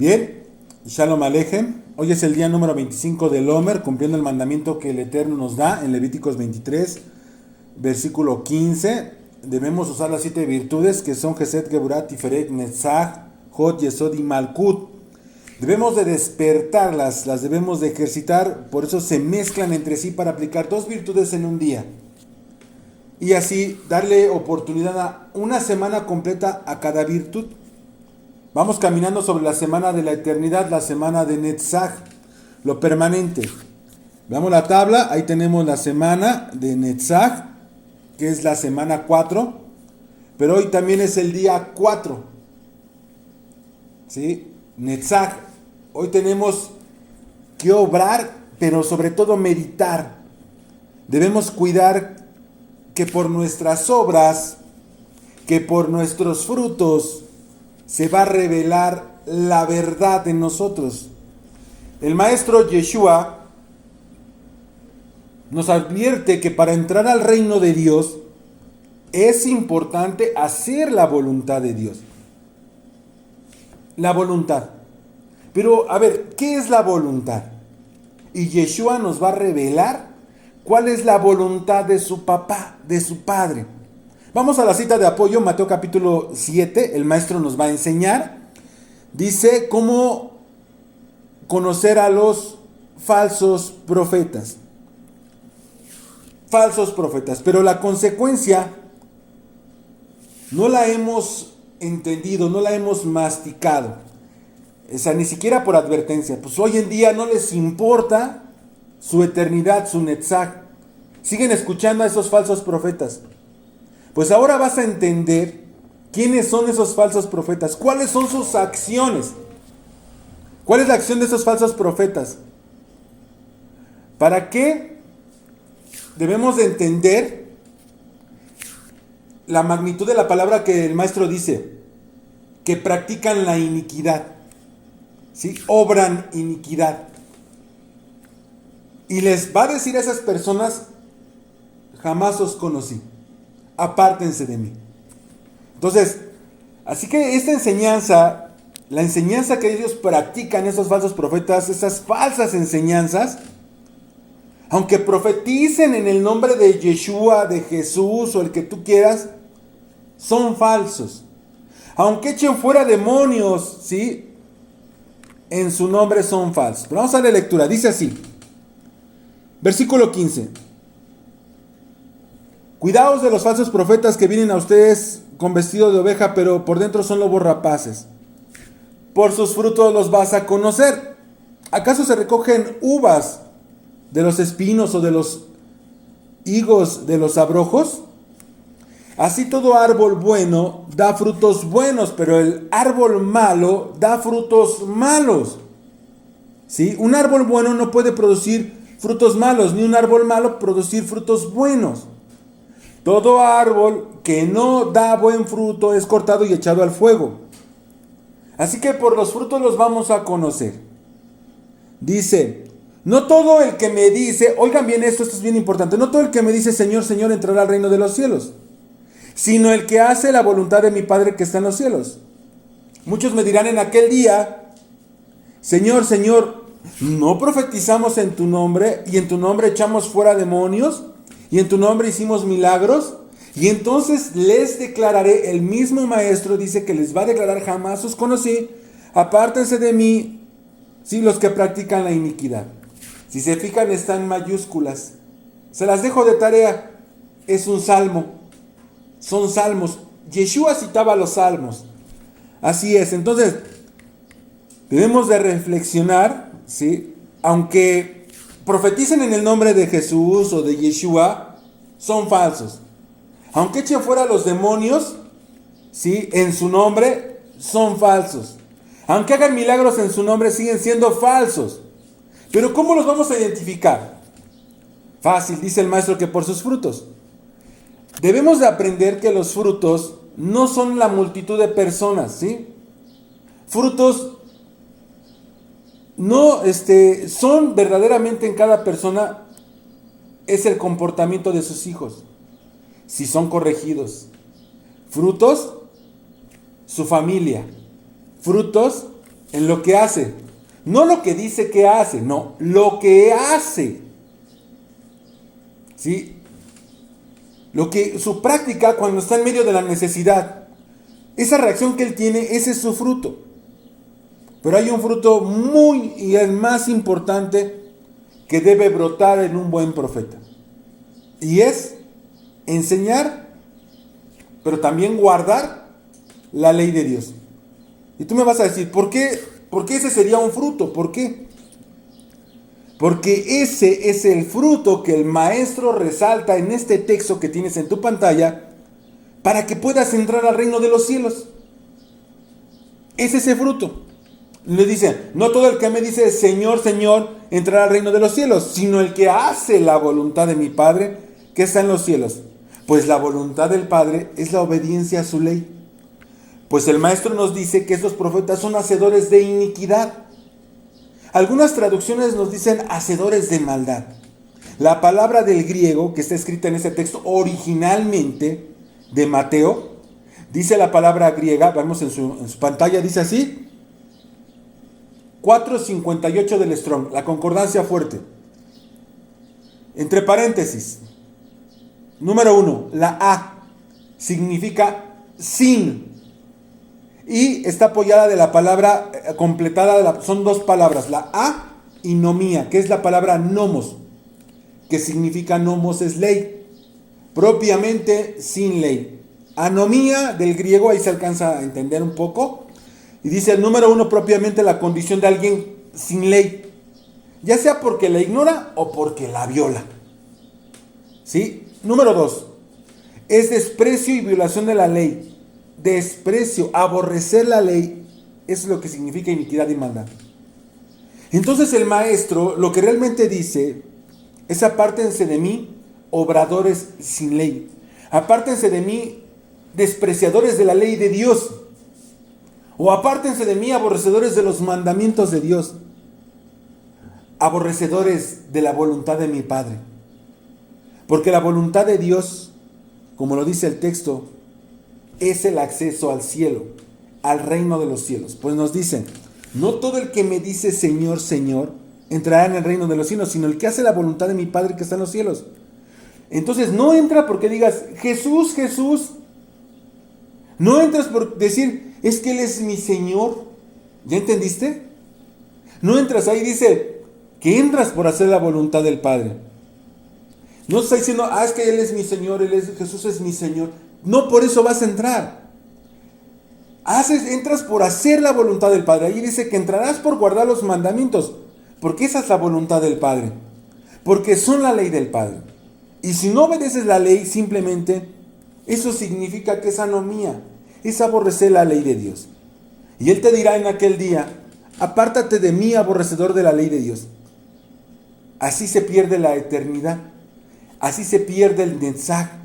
Bien, Shalom Alejem. Hoy es el día número 25 del Omer, cumpliendo el mandamiento que el Eterno nos da en Levíticos 23, versículo 15. Debemos usar las 7 virtudes que son Gesed, Geburat, Tiferet, Netzach, Hod, Yesod y Malkut. Debemos de despertarlas, las debemos de ejercitar, por eso se mezclan entre sí para aplicar 2 virtudes en un día. Y así darle oportunidad a una semana completa a cada virtud. Vamos caminando sobre la semana de la eternidad, la semana de Netzach, lo permanente. Veamos la tabla, ahí tenemos la semana de Netzach, que es la semana 4, pero hoy también es el día 4. ¿Sí? Netzach, hoy tenemos que obrar, pero sobre todo meditar. Debemos cuidar que por nuestras obras, que por nuestros frutos, se va a revelar la verdad en nosotros. El maestro Yeshua nos advierte que para entrar al reino de Dios es importante hacer la voluntad de Dios. La voluntad. Pero, a ver, ¿qué es la voluntad? Y Yeshua nos va a revelar cuál es la voluntad de su papá, de su padre. Vamos a la cita de apoyo, Mateo capítulo 7, el maestro nos va a enseñar. Dice cómo conocer a los falsos profetas. Falsos profetas, pero la consecuencia no la hemos entendido, no la hemos masticado. O sea, ni siquiera por advertencia. Pues hoy en día no les importa su eternidad, su Netzach. Siguen escuchando a esos falsos profetas. Pues ahora vas a entender quiénes son esos falsos profetas, cuáles son sus acciones. ¿Cuál es la acción de esos falsos profetas? ¿Para qué debemos de entender la magnitud de la palabra que el maestro dice? Que practican la iniquidad, ¿sí? Obran iniquidad. Y les va a decir a esas personas, jamás os conocí. Apártense de mí. Entonces, así que esta enseñanza, la enseñanza que ellos practican, esos falsos profetas, esas falsas enseñanzas, aunque profeticen en el nombre de Yeshua, de Jesús o el que tú quieras, son falsos. Aunque echen fuera demonios, ¿sí? En su nombre son falsos. Pero vamos a la lectura, dice así, versículo 15. Cuidaos de los falsos profetas que vienen a ustedes con vestido de oveja, pero por dentro son lobos rapaces. Por sus frutos los vas a conocer. ¿Acaso se recogen uvas de los espinos o de los higos de los abrojos? Así todo árbol bueno da frutos buenos, pero el árbol malo da frutos malos. ¿Sí? Un árbol bueno no puede producir frutos malos, ni un árbol malo producir frutos buenos. Todo árbol que no da buen fruto es cortado y echado al fuego. Así que por los frutos los vamos a conocer. Dice, no todo el que me dice, oigan bien esto es bien importante, no todo el que me dice Señor, Señor entrará al reino de los cielos, sino el que hace la voluntad de mi Padre que está en los cielos. Muchos me dirán en aquel día, Señor, Señor, ¿no profetizamos en tu nombre y en tu nombre echamos fuera demonios? Y en tu nombre hicimos milagros. Y entonces les declararé, el mismo maestro dice que les va a declarar, jamás os conocí, apártense de mí, sí, los que practican la iniquidad. Si se fijan, está en mayúsculas. Se las dejo de tarea. Es un salmo. Son salmos. Yeshua citaba los salmos. Así es. Entonces, debemos de reflexionar, ¿sí? Aunque profeticen en el nombre de Jesús o de Yeshua, son falsos. Aunque echen fuera los demonios, ¿sí? En su nombre, son falsos. Aunque hagan milagros en su nombre, siguen siendo falsos. Pero ¿cómo los vamos a identificar? Fácil, dice el maestro, que por sus frutos. Debemos de aprender que los frutos no son la multitud de personas, ¿sí? Frutos no son verdaderamente en cada persona, es el comportamiento de sus hijos, si son corregidos. Frutos, su familia. Frutos, en lo que hace. No lo que dice que hace, no, lo que hace. ¿Sí? Su práctica cuando está en medio de la necesidad. Esa reacción que él tiene, ese es su fruto. Pero hay un fruto y el más importante que debe brotar en un buen profeta. Y es enseñar, pero también guardar la ley de Dios. Y tú me vas a decir, ¿por qué ese sería un fruto? ¿Por qué? Porque ese es el fruto que el maestro resalta en este texto que tienes en tu pantalla para que puedas entrar al reino de los cielos. Es ese fruto. Le dice, no todo el que me dice Señor, Señor, entrará al reino de los cielos, sino el que hace la voluntad de mi Padre que está en los cielos. Pues la voluntad del Padre es la obediencia a su ley. Pues el maestro nos dice que estos profetas son hacedores de iniquidad. Algunas traducciones nos dicen hacedores de maldad. La palabra del griego que está escrita en este texto originalmente de Mateo, dice la palabra griega, vemos en su pantalla, dice así, 4:58 del Strong, la concordancia fuerte. Entre paréntesis, número 1, la A significa sin. Y está apoyada de la palabra completada, son dos palabras, la A y nomía, que es la palabra nomos, que significa nomos es ley, propiamente sin ley. Anomía del griego, ahí se alcanza a entender un poco, y dice el número 1 propiamente la condición de alguien sin ley, ya sea porque la ignora o porque la viola. ¿Sí? Número 2, es desprecio y violación de la ley. Desprecio, aborrecer la ley, eso es lo que significa iniquidad y maldad. Entonces el maestro lo que realmente dice es: apártense de mí, obradores sin ley. Apártense de mí, despreciadores de la ley de Dios. O apártense de mí, aborrecedores de los mandamientos de Dios. Aborrecedores de la voluntad de mi Padre. Porque la voluntad de Dios, como lo dice el texto, es el acceso al cielo, al reino de los cielos. Pues nos dicen, no todo el que me dice Señor, Señor, entrará en el reino de los cielos, sino el que hace la voluntad de mi Padre que está en los cielos. Entonces no entra porque digas, Jesús, Jesús. No entras por decir, es que Él es mi Señor. ¿Ya entendiste? No entras ahí, dice que entras por hacer la voluntad del Padre. No está diciendo, es que Él es mi Señor, Jesús es mi Señor. No por eso vas a entrar. Entras por hacer la voluntad del Padre. Ahí dice que entrarás por guardar los mandamientos. Porque esa es la voluntad del Padre. Porque son la ley del Padre. Y si no obedeces la ley, simplemente, eso significa que es anomía. Es aborrecer la ley de Dios. Y Él te dirá en aquel día, apártate de mí, aborrecedor de la ley de Dios. Así se pierde la eternidad. Así se pierde el Netzach.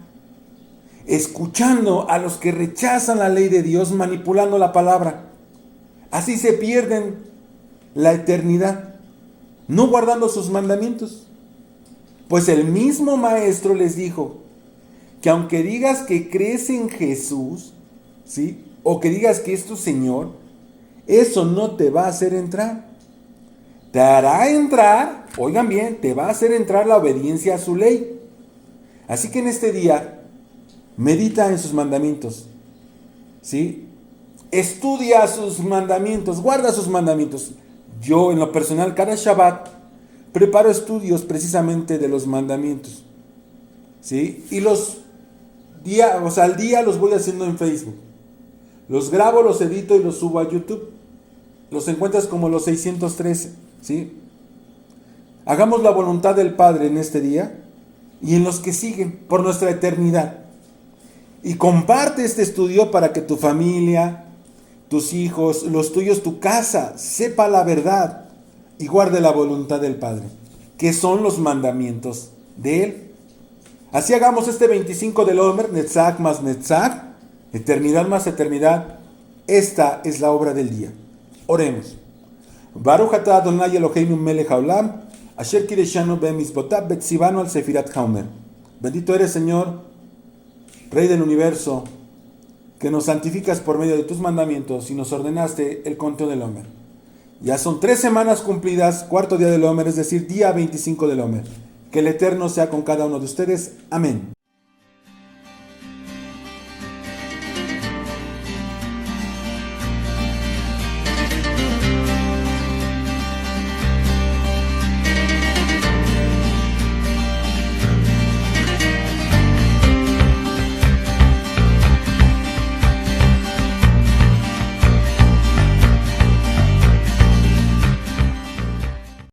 Escuchando a los que rechazan la ley de Dios, manipulando la palabra. Así se pierden la eternidad, no guardando sus mandamientos. Pues el mismo maestro les dijo que aunque digas que crees en Jesús, ¿sí?, o que digas que es tu Señor, eso no te va a hacer entrar. Te hará entrar, oigan bien, te va a hacer entrar la obediencia a su ley. Así que en este día, medita en sus mandamientos, ¿sí? Estudia sus mandamientos, guarda sus mandamientos. Yo, en lo personal, cada Shabbat preparo estudios precisamente de los mandamientos, ¿sí? Y al día los voy haciendo en Facebook. Los grabo, los edito y los subo a YouTube. Los encuentras como los 613, ¿sí? Hagamos la voluntad del Padre en este día y en los que siguen por nuestra eternidad. Y comparte este estudio para que tu familia, tus hijos, los tuyos, tu casa, sepa la verdad y guarde la voluntad del Padre, que son los mandamientos de Él. Así hagamos este 25 del Omer, Netzach más Netzach, eternidad más eternidad. Esta es la obra del día. Oremos. Baruch atah Adonai Eloheinu melech haolam, asher kireshanu be'mitzvotav betzivanu al sefirat haomer. Bendito eres, Señor, Rey del universo, que nos santificas por medio de tus mandamientos y nos ordenaste el conteo del Omer. Ya son 3 semanas cumplidas, cuarto día del Omer, es decir, día 25 del Omer. Que el Eterno sea con cada uno de ustedes. Amén.